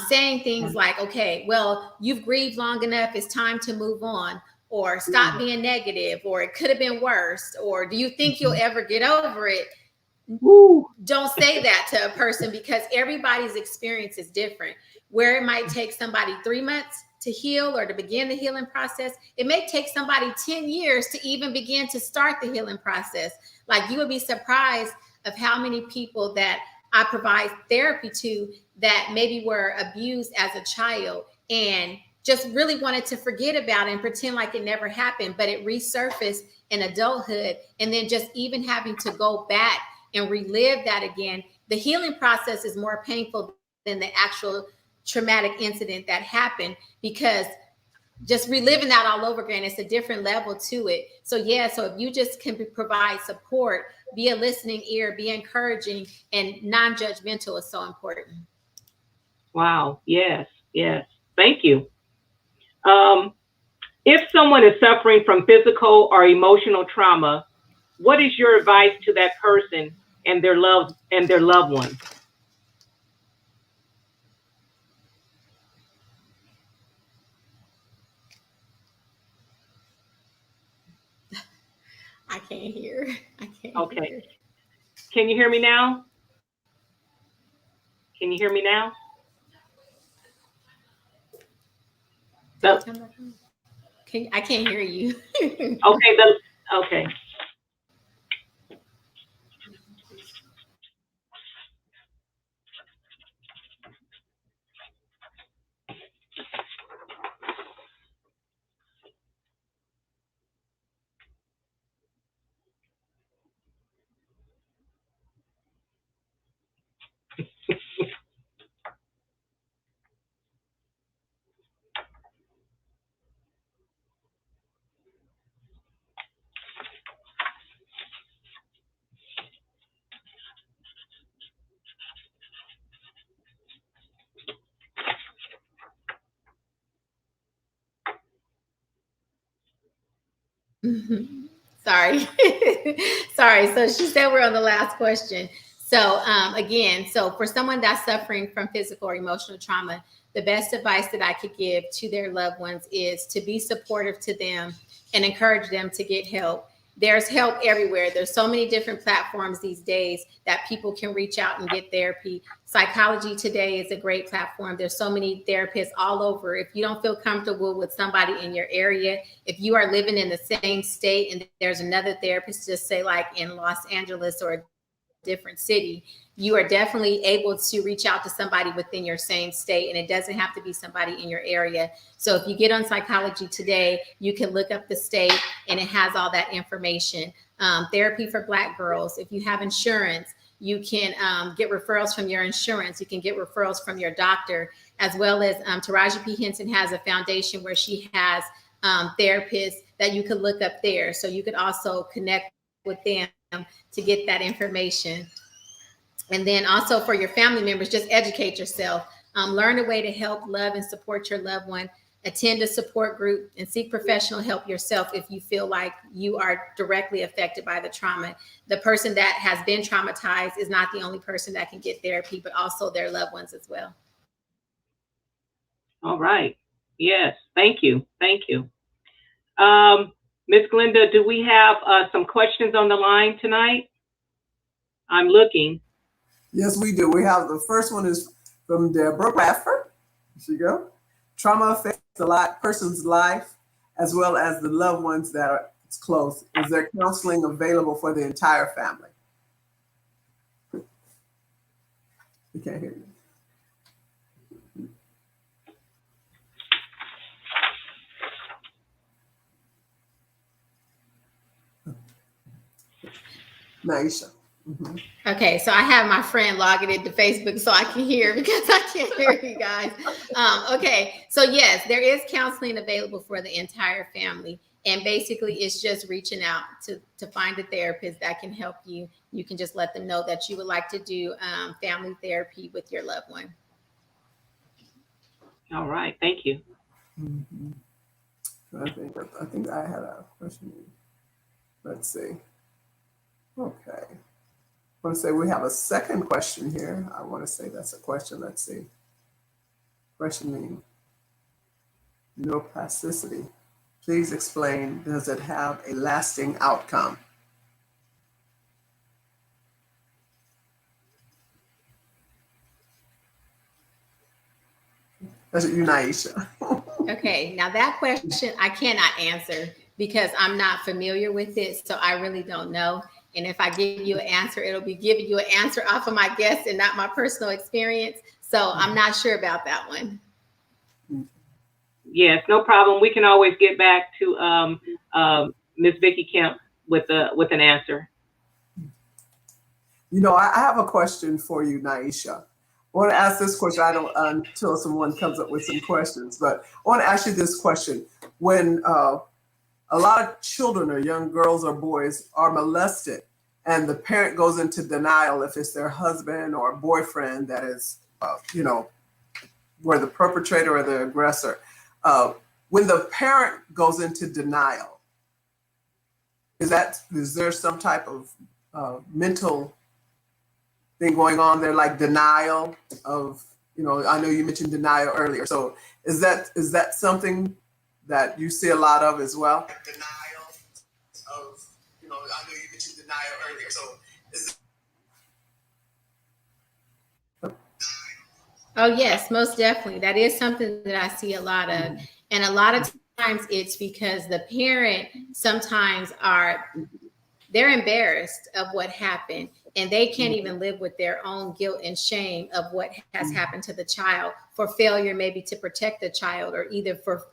Saying things like, okay, well, you've grieved long enough, it's time to move on, or stop being negative, or it could have been worse, or do you think you'll ever get over it? Woo. Don't say that to a person, because everybody's experience is different. Where it might take somebody 3 months to heal or to begin the healing process, it may take somebody 10 years to even begin to start the healing process. Like, you would be surprised of how many people that I provide therapy to that maybe were abused as a child, and just really wanted to forget about it and pretend like it never happened, but it resurfaced in adulthood. And then just even having to go back and relive that again, the healing process is more painful than the actual traumatic incident that happened, because just reliving that all over again, it's a different level to it. So yeah, so if you just can provide support, be a listening ear, be encouraging, and non-judgmental is so important. Wow. Yes. Yes. Thank you. If someone is suffering from physical or emotional trauma, what is your advice to that person and their loved ones? I can't hear. I can't Okay. hear. Can you hear me now? Can you hear me now? Did The, it come back on? I can't hear you. okay. Okay. Sorry. Sorry. So she said we're on the last question. So again, so for someone that's suffering from physical or emotional trauma, the best advice that I could give to their loved ones is to be supportive to them and encourage them to get help. There's help everywhere. There's so many different platforms these days that people can reach out and get therapy. Psychology Today is a great platform. There's so many therapists all over. If you don't feel comfortable with somebody in your area, if you are living in the same state and there's another therapist, just say like in Los Angeles or a different city, you are definitely able to reach out to somebody within your same state, and it doesn't have to be somebody in your area. So if you get on Psychology Today, you can look up the state and it has all that information. Therapy for Black girls. If you have insurance, you can get referrals from your insurance. You can get referrals from your doctor, as well as Taraji P. Henson has a foundation where she has therapists that you could look up there. So you could also connect with them to get that information. And then also for your family members, just educate yourself. Learn a way to help, love, and support your loved one. Attend a support group and seek professional help yourself if you feel like you are directly affected by the trauma. The person that has been traumatized is not the only person that can get therapy, but also their loved ones as well. All right. Yes. Thank you. Thank you. Ms. Glenda, do we have some questions on the line tonight? I'm looking. Yes, we do. We have the first one is from Deborah Bradford. Here she go. Trauma affects the person's life as well as the loved ones that are close. Is there counseling available for the entire family? We can't hear you. Naisha. Mm-hmm. Okay, so I have my friend logging into Facebook so I can hear because I can't hear you guys. Okay, so yes, there is counseling available for the entire family. And basically, it's just reaching out to find a therapist that can help you. You can just let them know that you would like to do family therapy with your loved one. All right, thank you. Mm-hmm. I think I had a question. Let's see. Okay. I want to say we have a second question here. I want to say that's a question. Let's see. Questioning neuroplasticity. Please explain, does it have a lasting outcome? That's you, Naisha. Okay, now that question I cannot answer because I'm not familiar with it, so I really don't know. And if I give you an answer, it'll be giving you an answer off of my guess and not my personal experience. So I'm not sure about that one. Yes, no problem. We can always get back to Ms. Vicki Kemp with an answer. You know, I have a question for you, Naisha. I want to ask this question. I don't until someone comes up with some questions, but I want to ask you this question. When a lot of children or young girls or boys are molested and the parent goes into denial if it's their husband or boyfriend that is, you know, were the perpetrator or the aggressor. When the parent goes into denial, is there some type of mental thing going on there, like denial of, you know, I know you mentioned denial earlier. So is that something that you see a lot of as well? Denial of, you know, I know you mentioned denial earlier. So is Oh, yes, most definitely. That is something that I see a lot of. And a lot of times it's because the parent sometimes they're embarrassed of what happened, and they can't even live with their own guilt and shame of what has happened to the child, for failure maybe to protect the child, or either for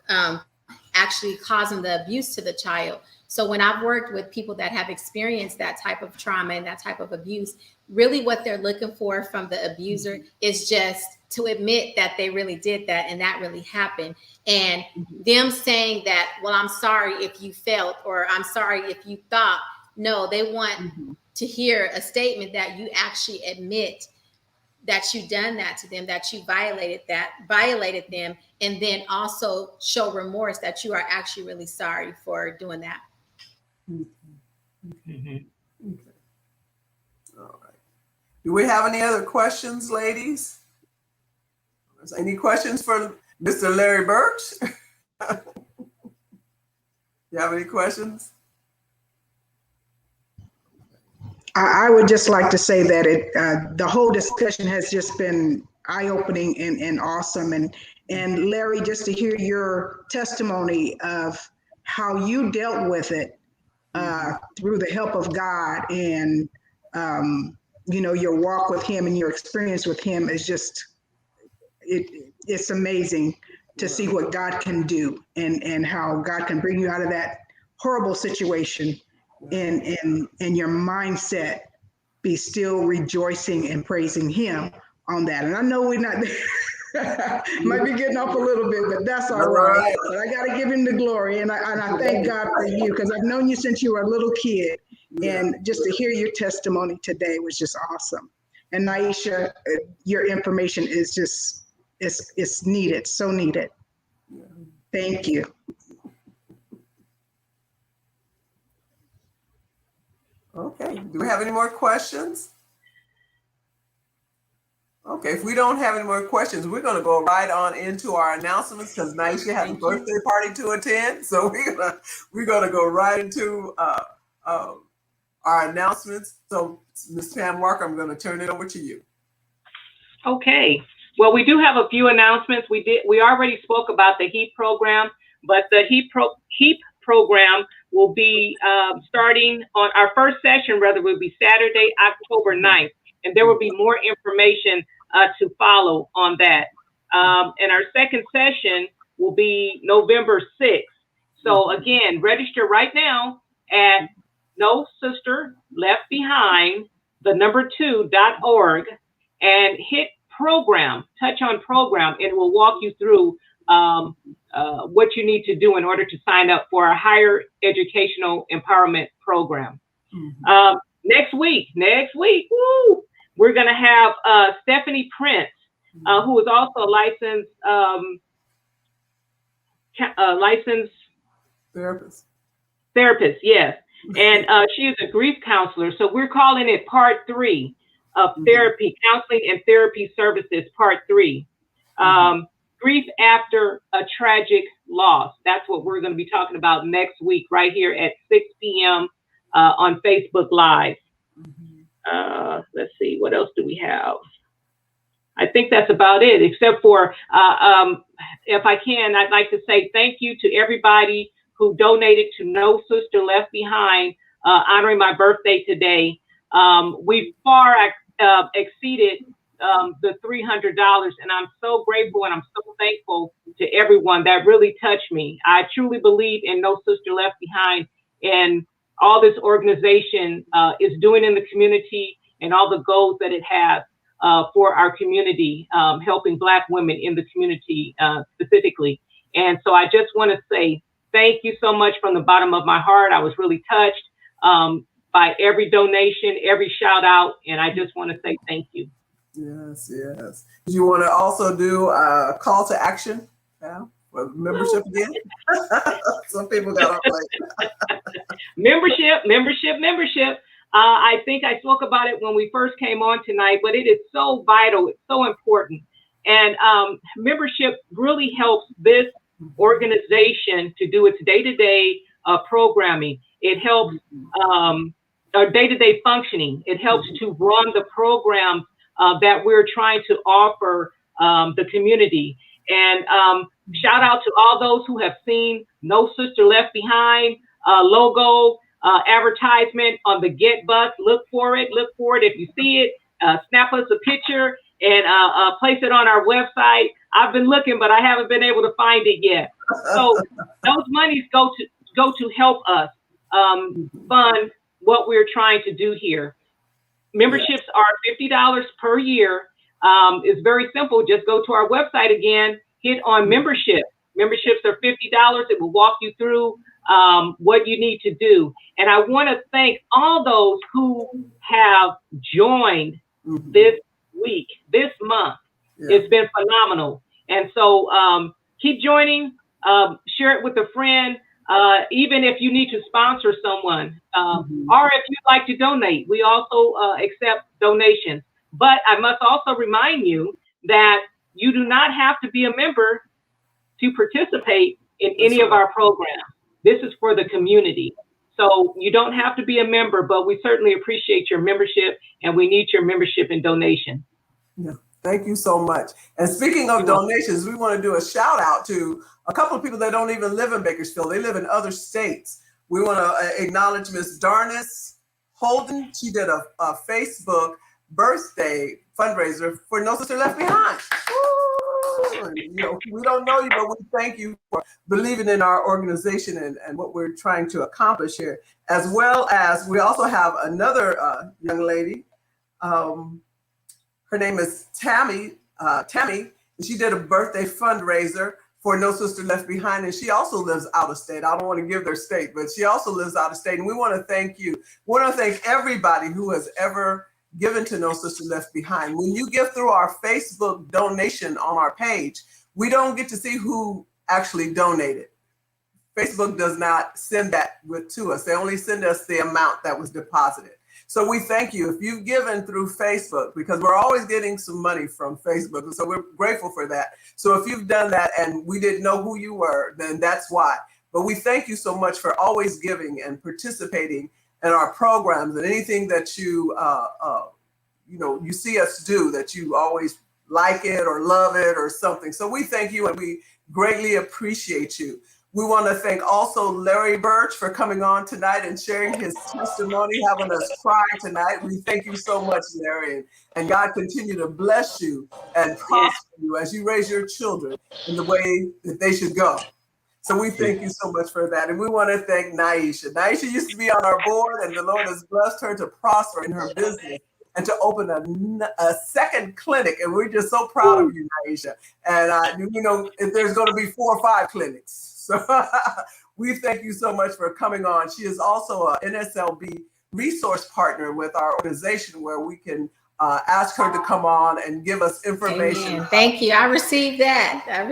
actually causing the abuse to the child. So when I've worked with people that have experienced that type of trauma and that type of abuse, really what they're looking for from the abuser is just to admit that they really did that and that really happened. And them saying that, well, I'm sorry if you felt, or I'm sorry if you thought. No, they want to hear a statement that you actually admit that you done that to them, that you violated them, and then also show remorse that you are actually really sorry for doing that. Okay. All right. Do we have any other questions, ladies? Any questions for Mr. Larry Birch? You have any questions? I would just like to say that the whole discussion has just been eye-opening and awesome. And Larry, just to hear your testimony of how you dealt with it through the help of God, and you know, your walk with Him and your experience with Him is just it's amazing to see what God can do, and how God can bring you out of that horrible situation, and your mindset be still rejoicing and praising Him on that. And I know we're not might be getting off a little bit, but that's all right. But I got to give Him the glory, and I thank God for you, because I've known you since you were a little kid, and just to hear your testimony today was just awesome. And Naisha, your information is just it's needed, so needed. Thank you. Okay. Do we have any more questions? Okay, if we don't have any more questions, we're going to go right on into our announcements, because Naisha has a birthday party to attend. So we're gonna go right into our announcements. So Ms. Pam Walker, I'm going to turn it over to you. Okay. Well, we do have a few announcements. We already spoke about the HEAP program, but the HEAP program will be starting on our first session, will be Saturday, October 9th. And there will be more information to follow on that. And our second session will be November 6th. So again, register right now at No Sister Left Behind, #2.org, and hit program, touch on program, and it will walk you through what you need to do in order to sign up for our higher educational empowerment program. Next week, woo, we're going to have Stephanie Prince, who is also a licensed therapist, yes. And she is a grief counselor. So we're calling it part 3 of therapy, counseling and therapy services, part 3. Grief after a tragic loss. That's what we're going to be talking about next week, right here at 6 p.m. On Facebook Live. Let's see, what else do we have? I think that's about it, except for, if I can, I'd like to say thank you to everybody who donated to No Sister Left Behind, honoring my birthday today. We've far exceeded the $300. And I'm so grateful and I'm so thankful to everyone that really touched me. I truly believe in No Sister Left Behind and all this organization is doing in the community and all the goals that it has for our community, helping Black women in the community specifically. And so I just want to say thank you so much from the bottom of my heart. I was really touched by every donation, every shout out, and I just want to say thank you. Yes, yes. Do you want to also do a call to action for membership again? Some people got up like membership. I think I spoke about it when we first came on tonight, but it is so vital. It's so important. And membership really helps this organization to do its day-to-day programming. It helps our day-to-day functioning. It helps to run the programs that we're trying to offer the community. And shout out to all those who have seen No Sister Left Behind logo, advertisement on the Get Bus. Look for it. If you see it, snap us a picture and place it on our website. I've been looking, but I haven't been able to find it yet. So those monies go to help us fund what we're trying to do here. Memberships are $50 per year. It's very simple. Just go to our website again, hit on membership. Memberships are $50. It will walk you through what you need to do. And I want to thank all those who have joined this week, this month. Yeah. It's been phenomenal. And so keep joining, share it with a friend, even if you need to sponsor someone, or if you'd like to donate. We also accept donations. But I must also remind you that you do not have to be a member to participate in any of our programs. This is for the community. So you don't have to be a member, but we certainly appreciate your membership and we need your membership and donation. Yeah, thank you so much. And speaking of donations, we want to do a shout out to a couple of people that don't even live in Bakersfield. They live in other states. We want to acknowledge Ms. Darnis Holden. She did a Facebook birthday fundraiser for No Sister Left Behind. You know, we don't know you, but we thank you for believing in our organization and what we're trying to accomplish here. As well as we also have another young lady. Her name is Tammy. And she did a birthday fundraiser for No Sister Left Behind, and she also lives out of state. I don't want to give their state, but she also lives out of state, and we want to thank you. We want to thank everybody who has ever given to No Sister Left Behind. When you give through our Facebook donation on our page, we don't get to see who actually donated. Facebook does not send that to us. They only send us the amount that was deposited. So we thank you if you've given through Facebook, because we're always getting some money from Facebook. And so we're grateful for that. So if you've done that and we didn't know who you were, then that's why. But we thank you so much for always giving and participating in our programs and anything that you see us do, that you always like it or love it or something. So we thank you and we greatly appreciate you. We want to thank also Larry Birch for coming on tonight and sharing his testimony, having us cry tonight. We thank you so much, Larry, and God continue to bless you and prosper you as you raise your children in the way that they should go. So we thank you so much for that. And we want to thank Naisha. Naisha used to be on our board, and the Lord has blessed her to prosper in her business and to open a second clinic. And we're just so proud of you, Naisha. And, if there's going to be 4 or 5 clinics. So we thank you so much for coming on. She is also an NSLB resource partner with our organization, where we can ask her to come on and give us information. Amen. Thank you. I received that.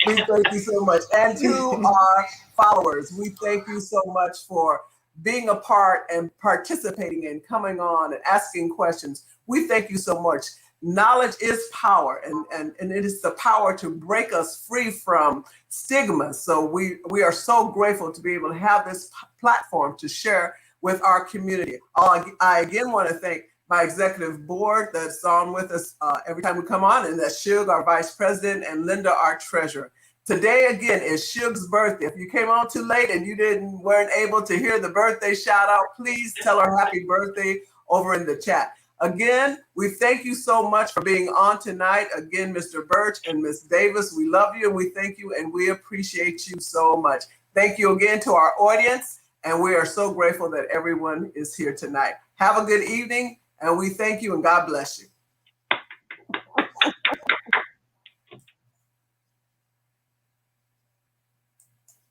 We thank you so much. And to our followers, we thank you so much for being a part and participating and coming on and asking questions. We thank you so much. Knowledge is power, and it is the power to break us free from stigma. So we are so grateful to be able to have this platform to share with our community. I again want to thank my executive board that's on with us every time we come on, and that's Shug, our vice president, and Linda, our treasurer. Today, again, is Shug's birthday. If you came on too late and you weren't able to hear the birthday shout out, please tell her happy birthday over in the chat. Again, we thank you so much for being on tonight. Again, Mr. Birch and Ms. Davis, we love you and we thank you and we appreciate you so much. Thank you again to our audience, and we are so grateful that everyone is here tonight. Have a good evening, and we thank you and God bless you.